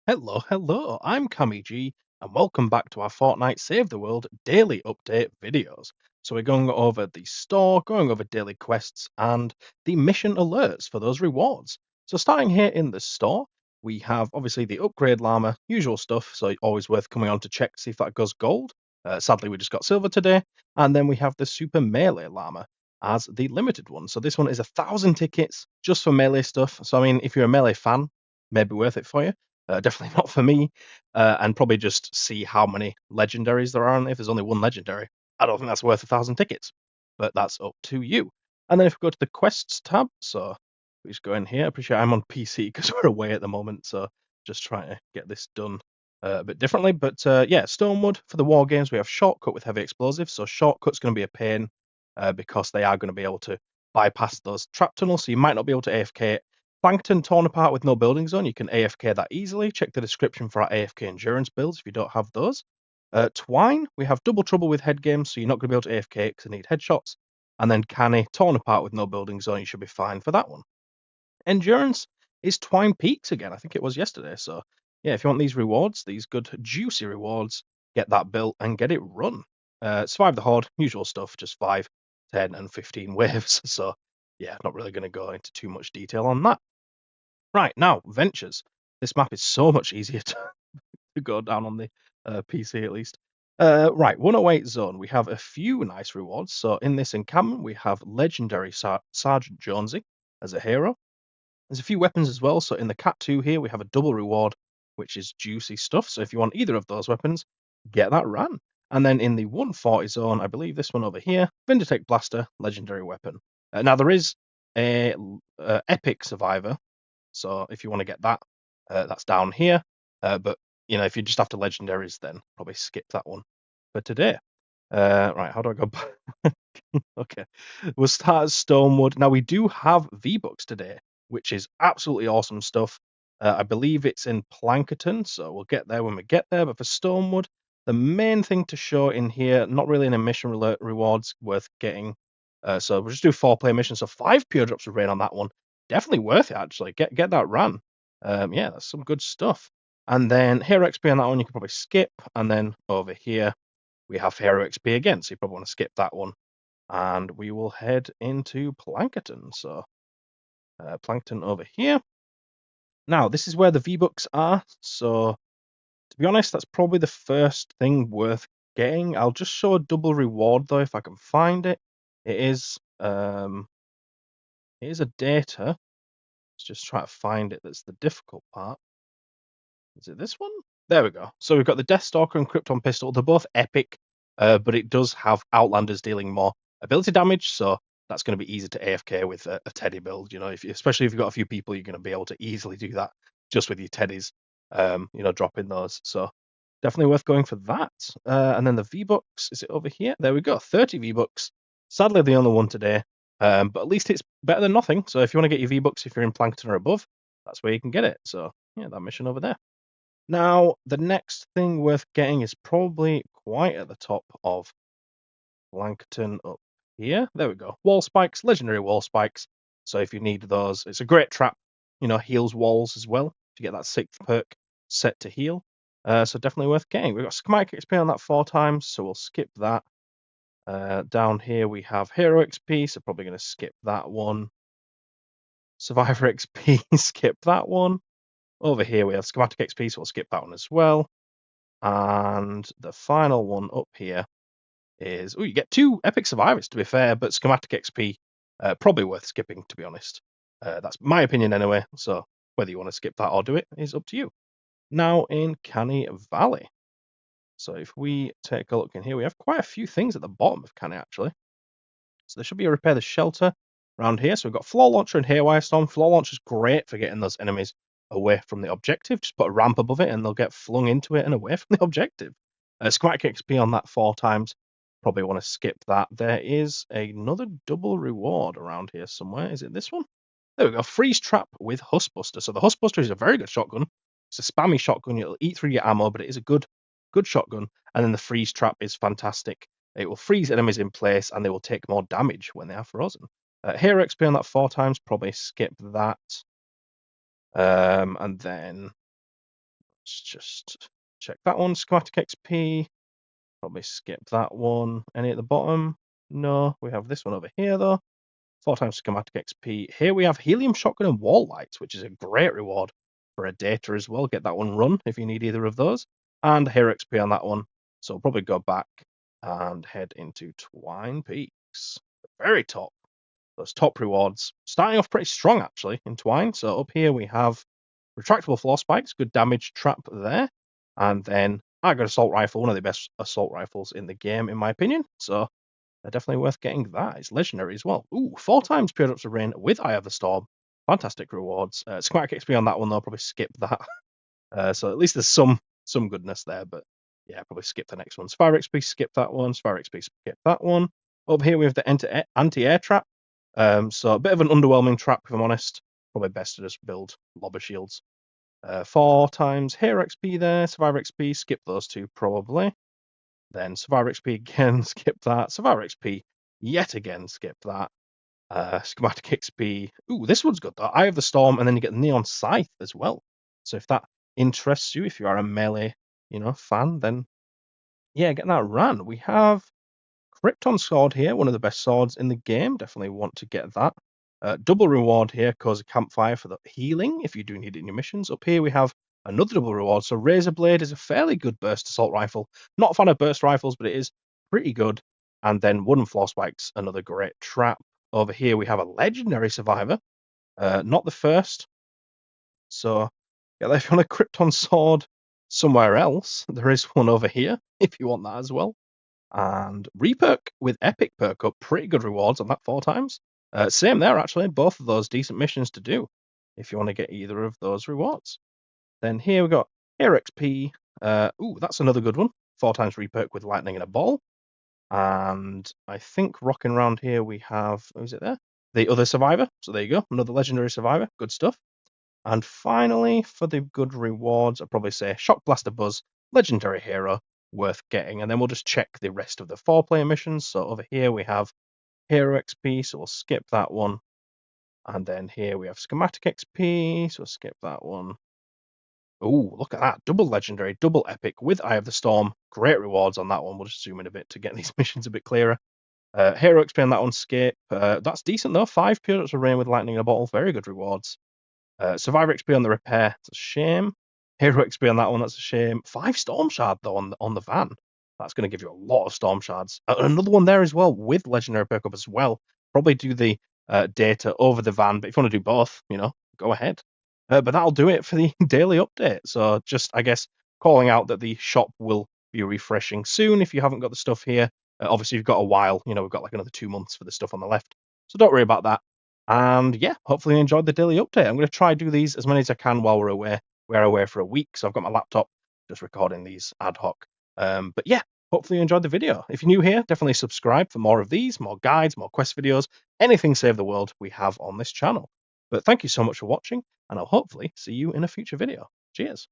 Hello, I'm CammyG, and welcome back to our Fortnite Save the World daily update videos. So we're going over the store, going over daily quests, and the mission alerts for those rewards. So starting here in the store, we have obviously the upgrade llama, usual stuff, so always worth coming on to check to see if that goes gold. Sadly, we just got silver today. And then we have the super melee llama as the limited one. So this one is 1,000 tickets just for melee stuff. So I mean, if you're a melee fan, maybe worth it for you. Definitely not for me, and probably just see how many legendaries there are. And if there's only one legendary, I don't think that's worth 1,000 tickets, but that's up to you. And then if we go to the quests tab, so we just go in here. I appreciate I'm on PC because we're away at the moment, so just trying to get this done a bit differently. But yeah, Stonewood for the war games, we have shortcut with heavy explosives. So shortcut's going to be a pain because they are going to be able to bypass those trap tunnels, so you might not be able to AFK. Plankton torn apart with no building zone, you can AFK that easily. Check the description for our AFK endurance builds if you don't have those. Twine, we have double trouble with head games, so you're not going to be able to AFK because they need headshots. And then Canny, torn apart with no building zone, you should be fine for that one. Endurance is Twine Peaks again. I think it was yesterday. So yeah, if you want these rewards, these good juicy rewards, get that built and get it run. Survive the Horde, usual stuff, just 5, 10, and 15 waves. So yeah, not really going to go into too much detail on that. Right, now, Ventures. This map is so much easier to go down on the PC at least. Right, 108 zone. We have a few nice rewards. So in this encampment, we have legendary Sergeant Jonesy as a hero. There's a few weapons as well. So in the Cat 2 here, we have a double reward, which is juicy stuff. So if you want either of those weapons, get that ran. And then in the 140 zone, I believe this one over here, Vindicate Blaster, legendary weapon. Now there is a epic survivor, so if you want to get that, that's down here. But you know, if you just after legendaries, then probably skip that one for today. Right, how do I go back? Okay, we'll start at Stonewood. Now we do have V-Bucks today, which is absolutely awesome stuff. I believe it's in Plankerton, so we'll get there when we get there. But for Stonewood, the main thing to show in here, not really an mission rewards worth getting. So we'll just do 4-player missions. So 5 pure drops of rain on that one. Definitely worth it, actually. Get that ran. Yeah, that's some good stuff. And then Hero XP on that one, you can probably skip. And then over here, we have Hero XP again, so you probably want to skip that one. And we will head into Plankerton. So Plankton over here. Now, this is where the V-Bucks are. So to be honest, that's probably the first thing worth getting. I'll just show a double reward though if I can find it. It is a data. Let's just try to find it. That's the difficult part. Is it this one? There we go. So we've got the Deathstalker and Krypton Pistol. They're both epic, but it does have Outlanders dealing more ability damage, so that's going to be easy to AFK with a Teddy build. You know, especially if you've got a few people, you're going to be able to easily do that just with your Teddies. You know, dropping those. So definitely worth going for that. And then the V-Bucks, is it over here? There we go, 30 V-Bucks. Sadly, the only one today, but at least it's better than nothing. So if you want to get your V-Bucks, if you're in Plankton or above, that's where you can get it. So yeah, that mission over there. Now, the next thing worth getting is probably quite at the top of Plankton up here. There we go. Wall spikes, legendary wall spikes. So if you need those, it's a great trap. You know, heals walls as well to get that 6th perk set to heal. So definitely worth getting. We've got schematic XP on that 4 times, so we'll skip that. Down here we have hero XP, so probably going to skip that one. Survivor XP, skip that one. Over here we have schematic XP, so we'll skip that one as well. And the final one up here is, oh, you get 2 epic survivors to be fair, but schematic XP probably worth skipping, to be honest. That's my opinion anyway, so whether you want to skip that or do it is up to you. Now in Canny Valley. So if we take a look in here, we have quite a few things at the bottom of Canny actually. So there should be a repair the shelter around here. So we've got floor launcher and haywire storm. Floor launcher is great for getting those enemies away from the objective. Just put a ramp above it and they'll get flung into it and away from the objective. Schematic XP on that 4 times. Probably want to skip that. There is another double reward around here somewhere. Is it this one? There we go. Freeze trap with Huskbuster. So the Huskbuster is a very good shotgun. It's a spammy shotgun. It'll eat through your ammo, but it is a good shotgun. And then the freeze trap is fantastic. It will freeze enemies in place and they will take more damage when they are frozen. Hero XP on that 4 times, probably skip that. And then Let's just check that one. Schematic XP. Probably skip that one. Any at the bottom? No. We have this one over here, though. 4 times schematic XP. Here we have helium shotgun and wall lights, which is a great reward for a data as well. Get that one run if you need either of those. And hero XP on that one. So we'll probably go back and head into Twine Peaks. Very top. Those top rewards. Starting off pretty strong, actually, in Twine. So up here we have retractable floor spikes. Good damage trap there. And then I got assault rifle, one of the best assault rifles in the game, in my opinion. So they're definitely worth getting that. It's legendary as well. Ooh, 4 times Pure Drops of Rain with Eye of the Storm. Fantastic rewards. Schematic XP on that one, though. Probably skip that. So at least there's some goodness there. But yeah, probably skip the next one. Spire XP, skip that one. Spire XP, skip that one. Over here we have the anti-air trap. So a bit of an underwhelming trap, if I'm honest. Probably best to just build lobber shields. 4 times Hero XP there. Survivor XP, skip those two probably. Then Survivor XP again, skip that. Survivor XP, yet again, skip that. Schematic XP. Ooh, this one's good though. Eye of the Storm, and then you get Neon Scythe as well. So if that interests you, if you are a melee, fan, then yeah, get that ran. We have Krypton Sword here, one of the best swords in the game. Definitely want to get that. Double reward here, cause a campfire for the healing if you do need it in your missions. Up here we have another double reward. So Razor Blade is a fairly good burst assault rifle. Not a fan of burst rifles, but it is pretty good. And then wooden floor spikes, another great trap. Over here we have a legendary survivor. Not the first. So yeah, if you want a Krypton Sword somewhere else, there is one over here if you want that as well. And REPERK with Epic perk up, pretty good rewards on that 4 times. Same there, actually. Both of those decent missions to do if you want to get either of those rewards. Then here we got Hero XP. Ooh, that's another good one. 4 times REPERK with Lightning and a Ball. And I think rocking around here we have, who's it there? The other survivor. So there you go. Another legendary survivor. Good stuff. And finally, for the good rewards, I'd probably say Shock Blaster Buzz, legendary hero, worth getting. And then we'll just check the rest of the 4-player missions. So over here we have Hero XP, so we'll skip that one. And then here we have Schematic XP, so we'll skip that one. Oh, look at that. Double legendary, double epic with Eye of the Storm. Great rewards on that one. We'll just zoom in a bit to get these missions a bit clearer. Hero XP on that one, skip. That's decent though. 5 Pure Drops of Rain with Lightning in a Bottle. Very good rewards. Survivor XP on the repair. It's a shame. Hero XP on that one. That's a shame. 5 Storm Shard though on the van. That's going to give you a lot of Storm Shards. Another one there as well with legendary perk up as well. Probably do the data over the van, but if you want to do both, go ahead. But that'll do it for the daily update. So just, I guess, calling out that the shop will be refreshing soon if you haven't got the stuff here. Obviously, you've got a while. We've got like another 2 months for the stuff on the left. So don't worry about that. And yeah, hopefully you enjoyed the daily update. I'm going to try do these as many as I can while we're away. We're away for a week, so I've got my laptop just recording these ad hoc. But yeah, hopefully you enjoyed the video. If you're new here, definitely subscribe for more of these, more guides, more quest videos, anything Save the World we have on this channel. But thank you so much for watching, and I'll hopefully see you in a future video. Cheers.